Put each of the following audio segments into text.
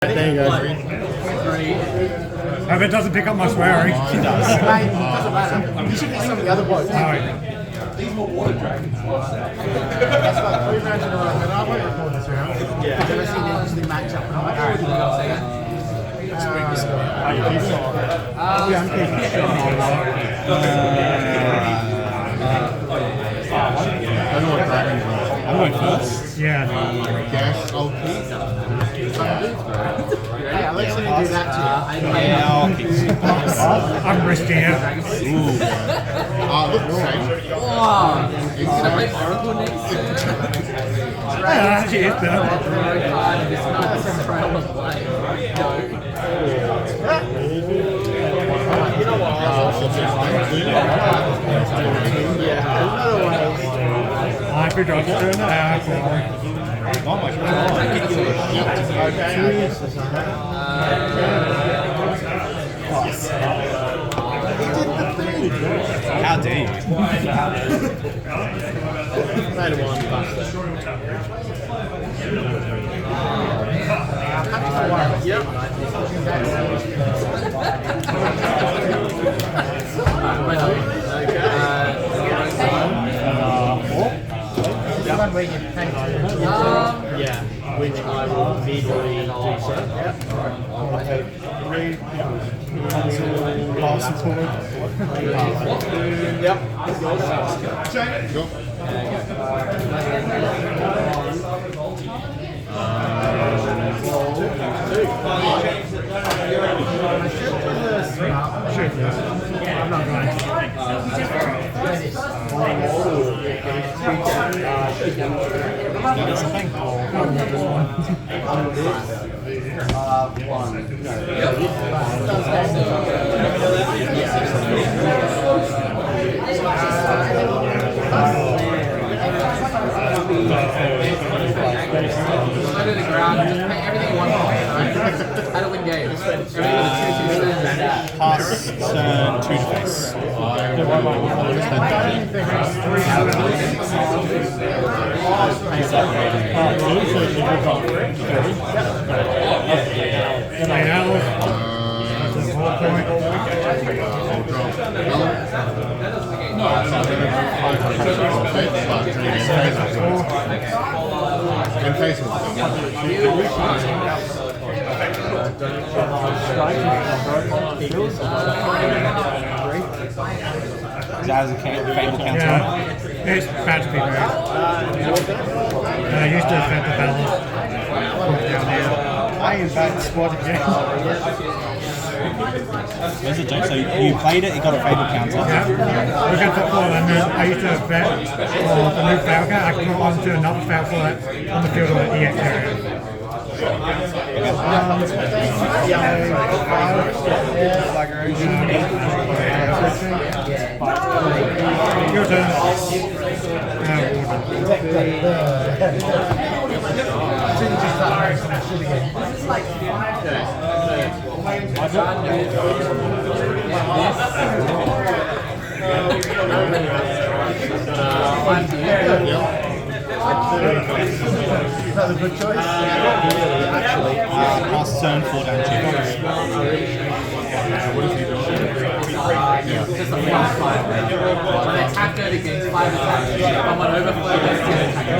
There you go. Hope it doesn't pick up my swearing. It does. Mate, it doesn't matter. You should be some of the other blokes. These were water dragons. That's like 3 rounds in a row, and I won't record this round. Yeah. I've never seen an interesting match up, and I'm like, alright, I'll say it. Yeah, I'm keeping it. I know what dragons are. I'm going first. Yeah. Yes, I'll keep. Hey, I'll let somebody do that to you. Yeah, I'll keep. I'm risking it. Look, same. He's going to play Oracle next turn. Yeah, actually, it's better. This night's a trail of play. You know what? I could drop it to an apple. Not much. How dare you? Yeah, which I will immediately do so. Pass it forward. Yep. I'm not going. Slow to the ground, just pay everything one point, right? How to win games. Everything with a 2-2 advantage. Pass, turn, 2 to face. That is a fable counter. Yeah, it's bad to be fair. I used to defend the balance. Down there. I am back to squad again. Where's the joke? So you played it, you got a fable counter. Yeah, look at football, and then I used to bet for the new fail card. I could put on to another fail for that on the field of the EX area. Your turn. Is that a good choice? Actually, pass turn 4 down 2. What is he doing? Just a +5. When I attack it against 5 attacks, if I'm on overflow, that's 10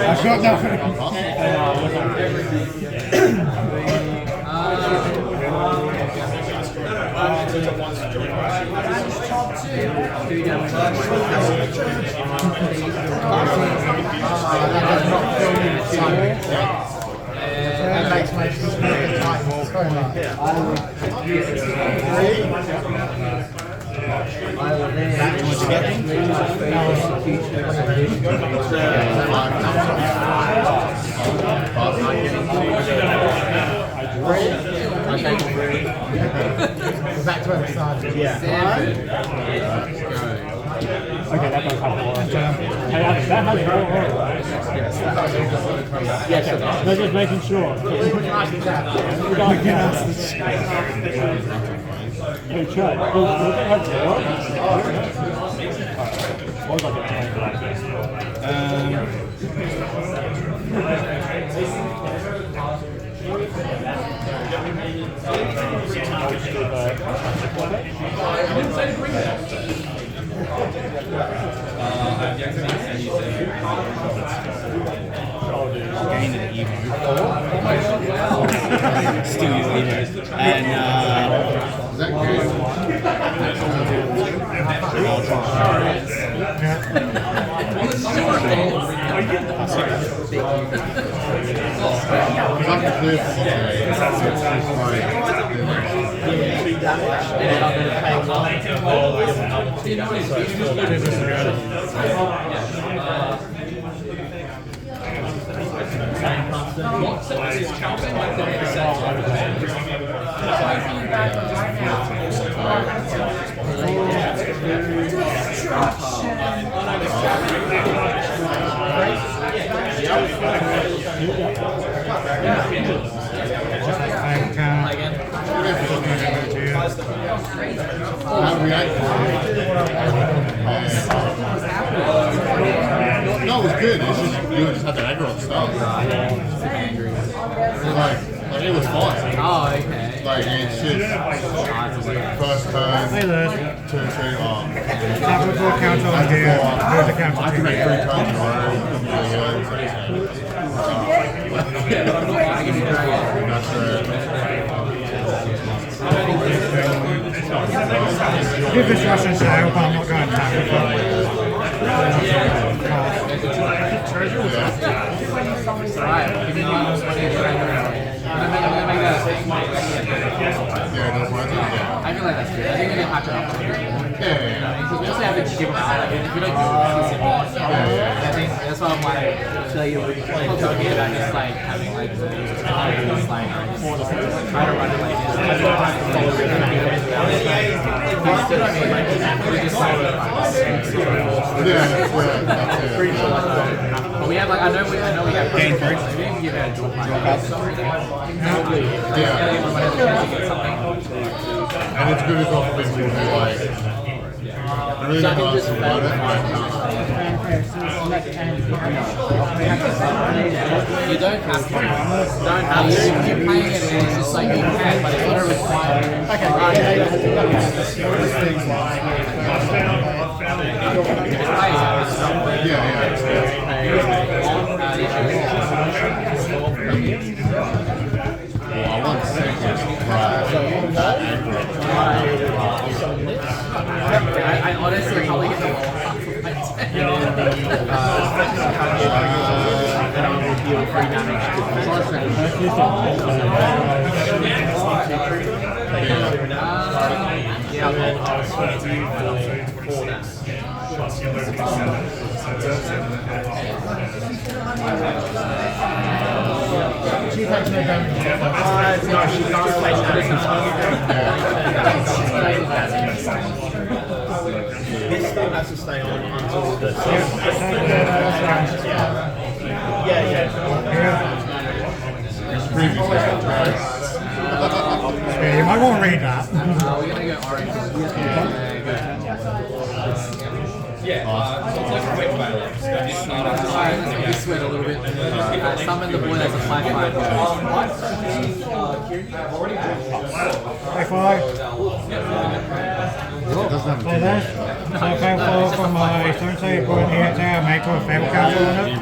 I've got nothing. That makes my tight. Sorry, mate. We're back to where we started. Yeah. Okay, that does have more. Hey, that has more. Yes, it They're just making sure. Hey, Chad, does it have more? What was I going to say for that? Gained an Evo. Still use Evo. And Is that good? No, it was good. It's just you just had the aggro and stuff. Like it was fun. Oh, okay. Like it's just first turn, Hey there. turn 2. Capital counter on here. There's a counter I can make 3 turns in a row. That's Give this Russian show, but I'm not going to tackle it. Alright, give me 1 I'm gonna make that a thing. yeah, no problem. Yeah. I feel like that's good. I think we can patch it up. Yeah. Because we also have to give out. Like, if we don't do it, I think that's why I'm like, so you talking about just like having like the just like try to run it like this. But we have like I know we have Gain 3. we can give it a dual fight. And it's good as well for people who like really know how to run it. You don't have to. Don't have to. If you're playing it, it's just like you can, but it's not a requirement. Okay. I want seconds I honestly probably get the wall. Deal free damage She takes no damage. no, she can't play This still has to stay on until the Yeah, you might want to read that. We're gonna go orange. This went a little bit. Summon the boy as a 5/5. Hey, fly. Doesn't Hey there. So I found 4 from my turn save, go in here, make a fail counter on it.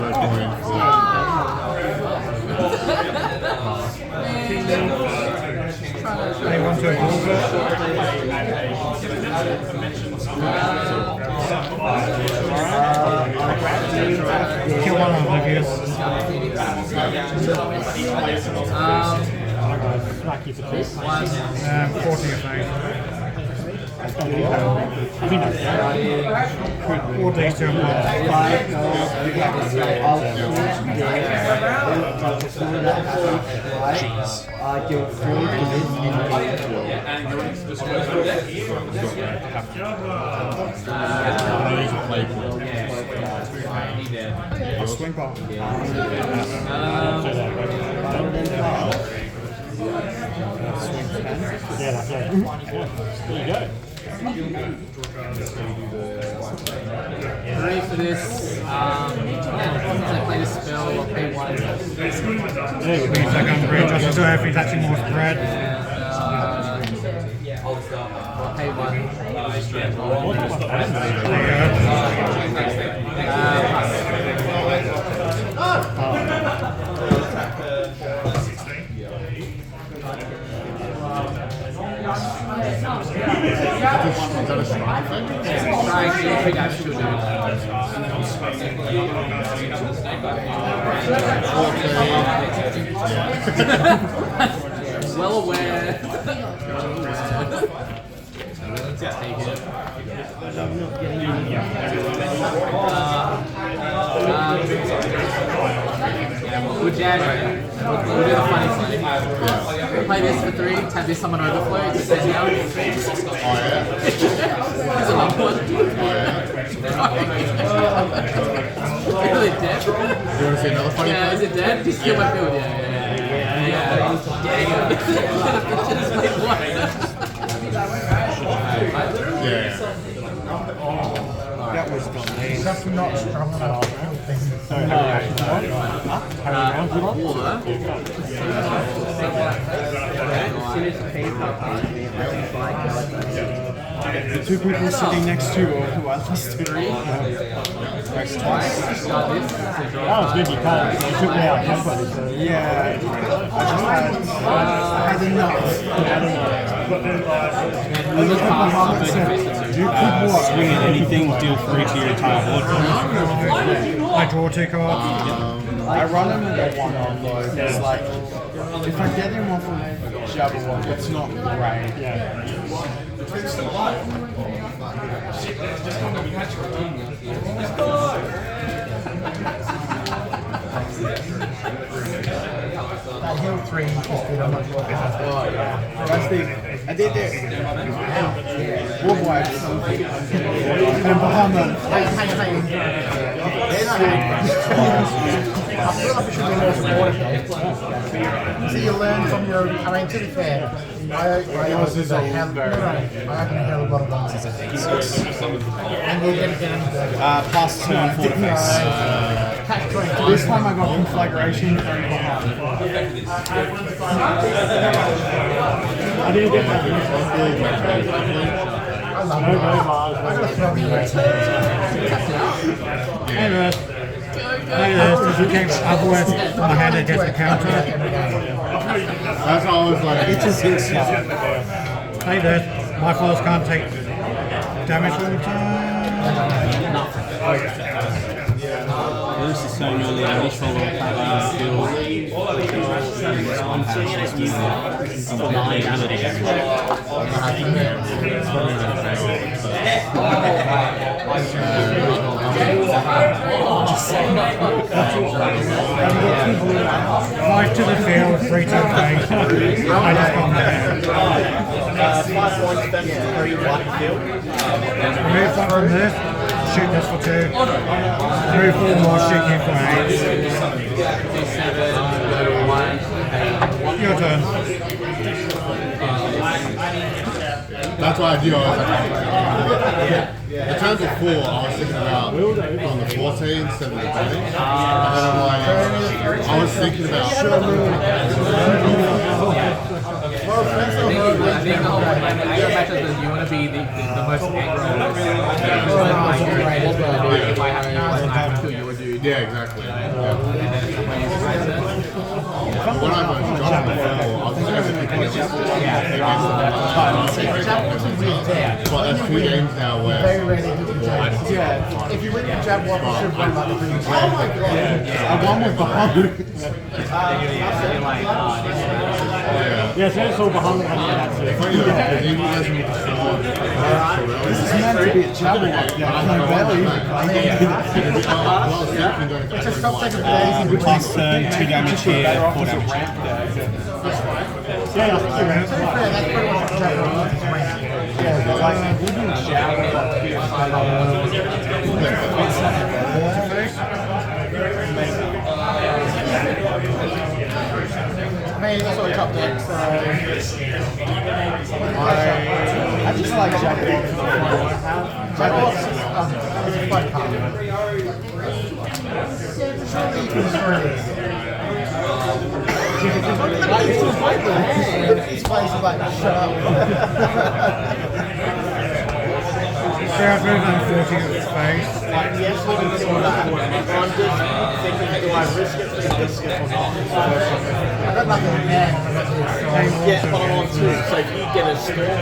They want to improve it. Kill one of Oblivious. Smack you for 2. 40 of those. I think that's fair. Or these two ones. I'll swing ball. Yeah, that's it. There you go. 3 for this. Since I play this spell, I'll pay 1. There you go. Second bridge, just so if he's actually more spread. I'll pay 1. Well aware. Take it. We'll jab it. We'll do the funny thing. Play this for 3, tap this summon overflow, it's a set down. That's a long one. Really dead? You want to see another funny Yeah, is it dead? Just kill my build, yeah. Yeah. That was delayed. That's not strong enough. So, how many rounds you want? The two people sitting next to you who I lost to. Twice. Oh, it's good you can't. You took me out tempo, so... Yeah. I had enough. You could walk. Swing at anything, deal 3 to your entire board. I draw 2 cards. I run him with a 1-on though. It's like, if I get him off of Shadowverse, it's not great. Yeah. That hill 3 is good, I'm not sure. That's the, I did this. Wolf wife something. And Bahamut. Hang. They're not I feel like we should be more supportive. So you learn from your, I mean, to be fair, I open a hell of a lot of ones. And we're going to get into Plus 2 on Fortifex. catch 22. This time I got Conflagration and Bahamut. I didn't get that. I love No, it. no, I'm going to throw you right Hey, Russ. Hey, this is the king. I've worked my hand against the counter. That's how I was like, It's just his stuff. Hey, this. My foils can't take damage all the time. This is so newly initial skill. One patch is using 9 ability Five to the field, 3 to the face. I just got my hand. 5 points spent, 3 1 field. Remove 1 from this. Shoot this for 2. Remove 4 more, shoot him for 8. Your turn. That's what I do. I was like, the turn before, I was thinking about on the 14 instead of the damage. And then I'm like, I was thinking about. I think the whole point, I imagine that you want to be the most aggro. If I have to kill your dude. Yeah, exactly. Yeah. When I was John before, I was just going to pick against but there's 2 games now where very rarely do the jab. Yeah. If you win the jab walk, you should win like the previous I won with Bahamut. Yeah, so it's all behind the that's it. Funny though, because even as we describe This is meant to be a channel. Yeah, barely. It's just something amazing. We plus 2 damage here, 4 damage. Yeah, I think you're right. To be fair, that's pretty much exactly what it's range. I mean, that's what top deck, so... I just like Jaguar. Jaguar is a fun card. Surely you can destroy this. His face is like, shut up. Sarah's moving unfortunately with his face. Yes, we can do that. I'm just thinking, do I risk it for the biscuit or not? I got nothing in hand. Yeah, but I'm on 2, so if you get a storm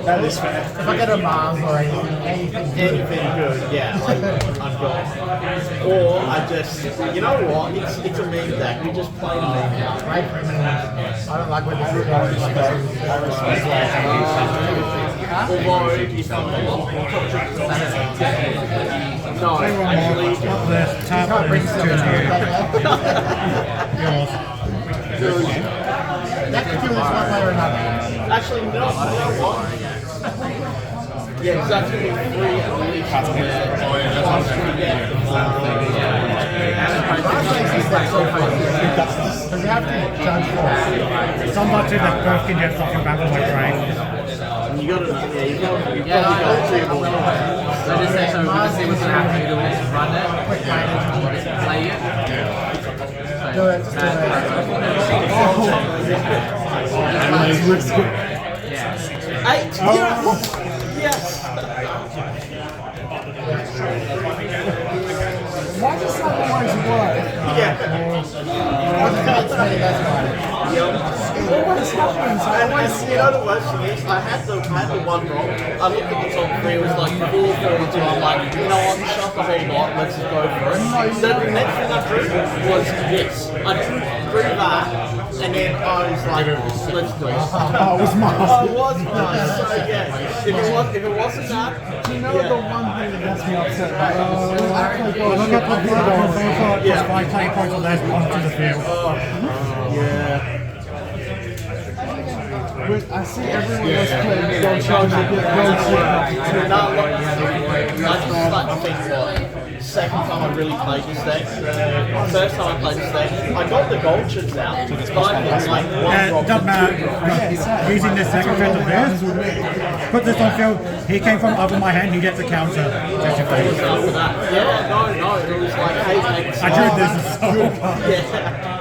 That is fair. If I get a Mars or anything anything good, yeah, I'm gone. Or I just, you know what, it's a meme deck, we just play the meme now. right? I don't like when this is going. Although, if I'm no, actually, The top brings to you. That could do this one way or another. actually, no, you know what? Yeah, because that's going to be free at least. Because you have to judge for Somebody that both can get something back from my brain. You got to, yeah, you got to, Yeah, no, so just say, so we're going to see what's going to happen. You're going to run it, play it. do it. Just do it. Yeah. 8! Yes! Why does that always work? It always happens. And you know the worst thing is, I had the one roll. I looked at the top 3, it was like 4, 4, and 2. I'm like, you know what, shut the whole lot, let's just go for it. So the next thing I drew was this. I drew that, and then I was like, let's do it. Oh, it was mine. Oh, it was nice. So yeah, if it wasn't that, Do you know the one thing that gets me upset? Look at the field on the just 5 play points on those onto the field. Yeah. I see everyone else playing Gold Charge and get Gold Shit. no, look, I just start to think that second time I really played this deck, first time I played this deck, I got the gold chips out, but I put like one drop. Doesn't matter. Using this second friend of this, put this on field. He came from over my hand. He gets a counter. Just your face. After that. Yeah, no, it was like, hey, I drew this as well. yeah.